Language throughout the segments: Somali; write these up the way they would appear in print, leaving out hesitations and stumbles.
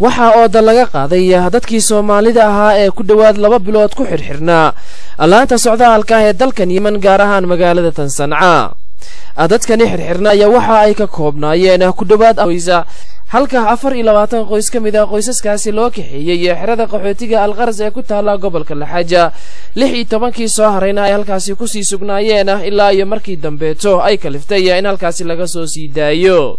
waxa oo dal laga qaaday dadkii Soomaalida ahaa ee ku dhawaad 2 bilood ku xirxirnaa laanta socdaalka ee dalkan Yemen gaar ahaan magaalada Tan Sanca. dadkani xirxirnaa ayaa waxa ay ka koobnaayeen ku dhawaad qoysa halka 24 qoys ka mid ah qoysaskaasi loo kaxeeyay xerada qaxootiga Al-Qarz ee ku taala gobolka Laxaja 16 soo harayna ay halkaasi ku sii sugnaayeen ilaa iyo markii dambeeto ay kaliftay in halkaasi laga soo sii daayo.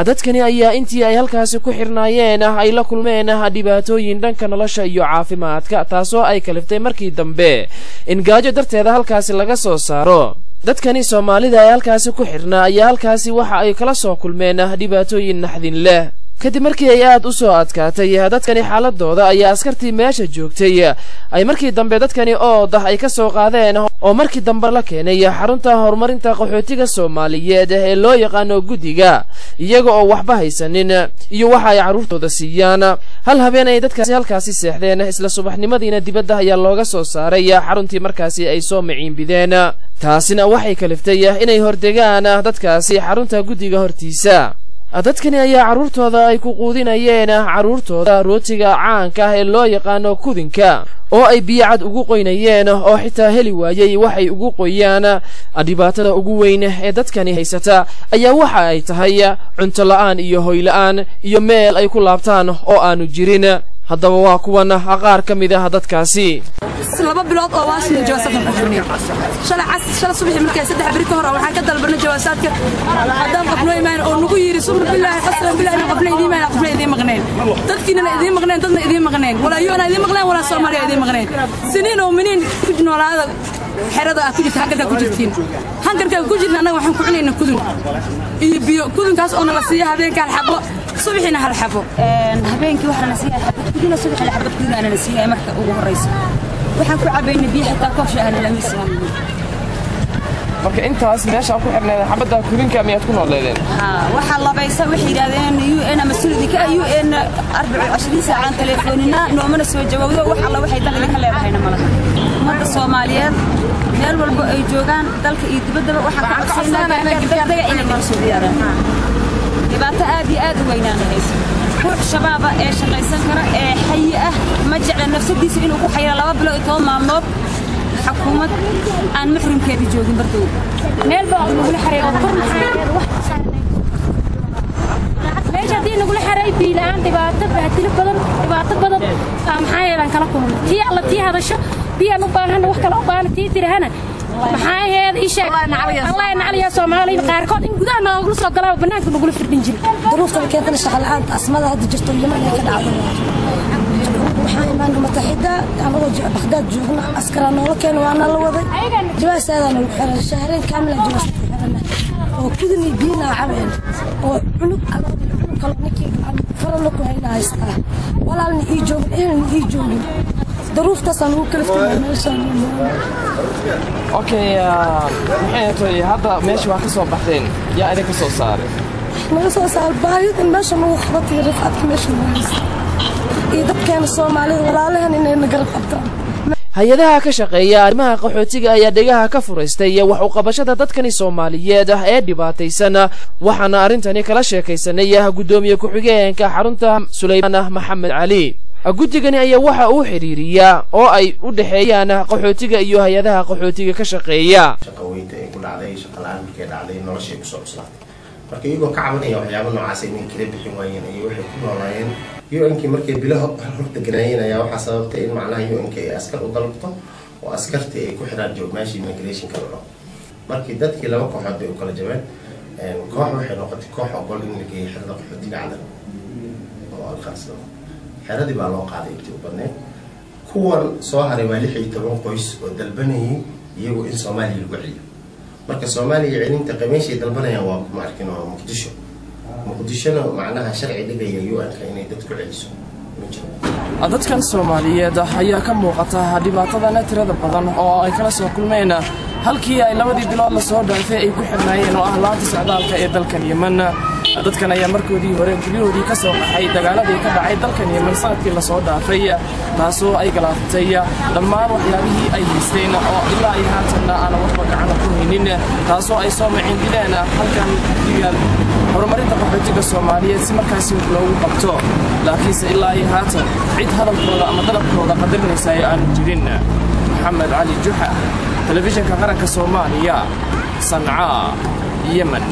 dadkani ayaa intii ay halkaasi ku xirnaayeen ay la kulmeen dhibaatooyin dhanka nolosha iyo caafimaadka taasoo ay kaliftay markii dambe in gaajo darteeda halkaasi laga soo saaro. dadkani Soomaalida ay halkaasi ku xirnaa ayaa halkaasi waxa ay kala soo kulmeen dhibaatooyin naxdin leh kadib markii ay aad u soo adkaatay dadkani xaaladooda ayaa askartii meesha joogtay ay markii dambe dadkani oo ay ka soo qaadeen oo markii dambe la keenay xarunta horumarinta qaxootiga Soomaaliyeed ee loo yaqaan guddiga iyaga oo waxba haysanin iyo waxa ay caruurtooda siiyaan. hal habeen ay dadkaasi halkaasi seexdeen isla subaxnimadiina dibadda ayaa looga soo saaray xaruntii markaasi ay soo maciinbideen. taasina waxay kaliftay inay hordegaan dadkaasi xarunta guddiga hortiisa. dadkani ayaa caruurtooda ay ku quudinayeen caruurtooda rootiga caanka ee loo yaqaan kudinka oo ay biyo cad ugu qoynayeen oo xitaa heli waayay waxay ugu qoyaan. dhibaatada ugu weyn ee dadkani haysata ayaa waxa ay tahay cunto la'aan iyo hoy la'aan iyo meel ay ku laabtaan oo aanu jirin. haddaba waa kuwan qaar ka mid ah dadkaasi. 2 bilood oo waashin jawaasad ku jirnay shala subax markay 3 bari ka hor waxaan ka dalbanay jawaasadka hadaan qofnay imaan oo nagu yiri subhana billahi qasran billahi qofnay idin maqneen dadkiina idin maqneen dadna idin maqneen wala yoona idin maqneen wala Soomaaliya idin maqneen siniin oo minin ku noolaada xerada ku jirta hangarka ku jirtiin hangarka ku jirna anaga waxaan ku cunayna kudun iyo biyo kudunkaas oo nala siiya habeenka xabo subaxina hal xabo habeenkii waxa la siiya xabo kuduna subaxina xabo kuduna ana siiya marka ugu horeysa waxaan ku cabayna biyo xitaa koob shaahan la miisaan. marka intaas meesha ku xirneed xabada kudinka miyaad ku nooleedeen? waxa labaysa waxay yiraahdeen UN mas'uuliyadka UN 24 saacan telefoonina noomana soo jawaabdo waxa la waxay dalka ka leedahayna malaha. umada Soomaaliyeed meel walba ay joogaan dalka iyo dibadda waxa ka codsanayna degdega inay ka soo diyaaraan. dhibaato aad iyo aad u weynanaysa. ruux shabaab ee shaqaysan kara ee xay ah ma jecla nafsadiisa inuu ku xayiro 2 bilood oo maamulad حكومة عن محرم كذي جوجين برضو مال بقى نقول حريق ليش هذي نقول حريق بيلان تبعتب بدل محايا لان كلكم تي الله تي هذا الشيء بيا نبان وح كلا بان تي ترهنا محايا هذا إيش الله ينعل يا سومالي قاركون إن جدا نقول صقلا وبناك نقول في الدنجل ظروف كانت نشتغل عاد أسماء هذا جست اليمن كذا عظيم waxaan mataxida ama Baghdad joogna askaraana oo keen waana la waday jawaasadana u xiran shahreen kaamil jawaasada oo kudni diina cabeen oo cunug kala ninkii faralo ku haysta walaalni ii joogin daruuftasan uu kala fitnaa meeshan. okay maxay tahay hadda meesha wax ka soo baxdeen yaa idin ka soo saaray ma soo saar baahida meesha ma waxbatay rafadka meesha dadkan Soomaalida walaalaheen inay nagarab qabtaan. hay'adaha ka shaqeeya arrimaha qaxootiga ayaa dhegaha ka fureystay wax u qabashada dadkani Soomaaliyeed ee dhibaataysan waxaana arintani kala sheekaysanay gudoomiye ku-xigeenka xarunta Suleymaan Maxamed Cali. guddigani ayaa waxa uu xiriiriyaa oo ay u dhaxeeyaan qaxootiga iyo hay'adaha qaxootiga ka shaqeeya. shaqooyinka ay ku dhacday shaqalaan markay dhacday noloshay ku soo cuslaatay markii iyagu ka cabanaya waxyaabo noocaas inay kala bixin waayeen iyo waxay ku noolaayeen UN-kii markay bilaha horta ganaayeen ayaa waxa sababtay in macnaha UN-kii ay askar u dalbato oo askartii ay ku xiraan joogmaashi immigration ka dhaco markii dadkii laba kooxood ay u kala jabeen koox waxay noqotay koox ogol in la geeyo xerada qaxootiga cadan oo Al-Qarz xeradii baa loo qaaday intii u badneed kuwan soo haray waa 16 qoys oo dalbanayay iyagu in Soomaaliya lagu celiyo marka Soomaaliya ciidanka qameeshay dalbanayaan waa ma arkin oo muqdishona macnaha sharci dhigaya UN-ka inay dadku celiso dadkan Soomaaliyeed ayaa ka muuqata dhibaatada tirada badan oo ay kala soo kulmeen halkii ay 2 bilood la soo dhaafay ay ku xirnaayeen oo ah laanta socdaalka ee dalkan Yemen. dadkan ayaa markoodii hore guryahoodii ka soo qaxay dagaaladii ka dhacay dalkan Yemen sanadkii la soo dhaafay taasoo ay galaaftay dhammaan waxyaabihii ay haysteen oo ilaa ay haatan aan waxba gacan ku haynin taasoo ay soo maciindileen halkan diyaal horumarinta qaxootiga Soomaaliyeed si markaasi loogu qabto laakiinse ilaa ay haatan cid hadalkooda ama dalabkooda qadarinaysa aan jirin محمد علي جحا تلفزيون كهرباء Soomaaliya صنعاء يمن